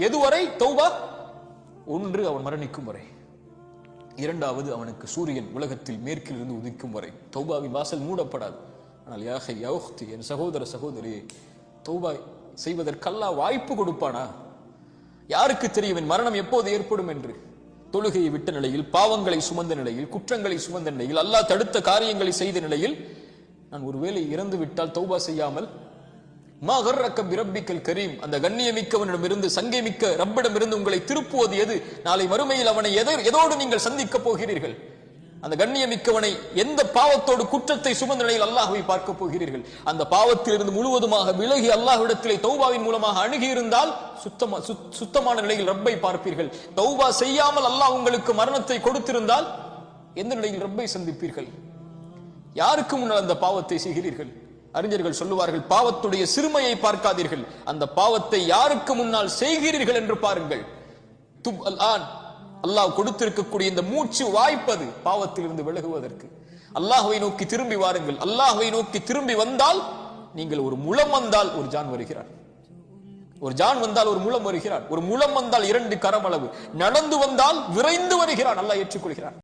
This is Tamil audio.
எதுவரை தௌபா? ஒன்று, அவன் மரணிக்கும் வரை. இரண்டாவது, அவனுக்கு சூரியன் உலகத்தில் மேற்கில் இருந்து உதிக்கும் வரை தௌபாவின் வாசல் மூடப்படாது. ஆனால் யாஹை யௌஹ்தி, என் சகோதர சகோதரியே, தௌபா செய்வதற்கு அல்லாஹ் வாய்ப்பு கொடுப்பானா? யாருக்கு தெரியும் என் மரணம் எப்போது ஏற்படும் என்று? தொழுகையை விட்ட நிலையில், பாவங்களை சுமந்த நிலையில், குற்றங்களை சுமந்த நிலையில், அல்லாஹ் தடுத்த காரியங்களை செய்த நிலையில் நான் ஒருவேளை இறந்து விட்டால் தௌபா செய்யாமல், மா கர்ரக பிரப்பிக்கல் கரீம், அந்த கண்ணியமிக்கவனிடமிருந்து, சங்கை மிக்க ரப்பிடமிருந்து உங்களை திருப்புவது எது? நாளை மறுமையில் அவனை எதோடு நீங்கள் சந்திக்க போகிறீர்கள்? அந்த கண்ணியமிக்கவனை எந்த பாவத்தோடு, குற்றத்தை சுமந்த நிலையில் அல்லாஹ்வை பார்க்க போகிறீர்கள்? அந்த பாவத்திலிருந்து முழுவதுமாக விலகி அல்லாஹ்விடத்திலே தௌபாவின் மூலமாக அணுகி இருந்தால் சுத்தமான நிலையில் ரப்பை பார்ப்பீர்கள். தௌபா செய்யாமல் அல்லாஹ் உங்களுக்கு மரணத்தை கொடுத்திருந்தால் எந்த நிலையில் ரப்பை சந்திப்பீர்கள்? யாருக்கு முன்னால் அந்த பாவத்தை செய்கிறீர்கள்? அறிஞர்கள் சொல்லுவார்கள், பாவத்துடைய சிறுமையை பார்க்காதீர்கள், அந்த பாவத்தை யாருக்கு முன்னால் செய்கிறீர்கள் என்று பாருங்கள். துப் அல் ஆன், அல்லாஹ் கொடுத்திருக்கக்கூடிய இந்த மூச்சு வாய்ப்பது பாவத்தில் இருந்து விலகுவதற்கு. அல்லாஹ்வை நோக்கி திரும்பி வாருங்கள். அல்லாஹ்வை நோக்கி திரும்பி வந்தால், நீங்கள் ஒரு முழம் வந்தால் ஒரு ஜான் வருகிறார், ஒரு ஜான் வந்தால் ஒரு முழம் வருகிறார், ஒரு முழம் வந்தால் 2 கரம் அளவு, நடந்து வந்தால் விரைந்து வருகிறான், அல்லாஹ் ஏற்றுக்கொள்கிறார்.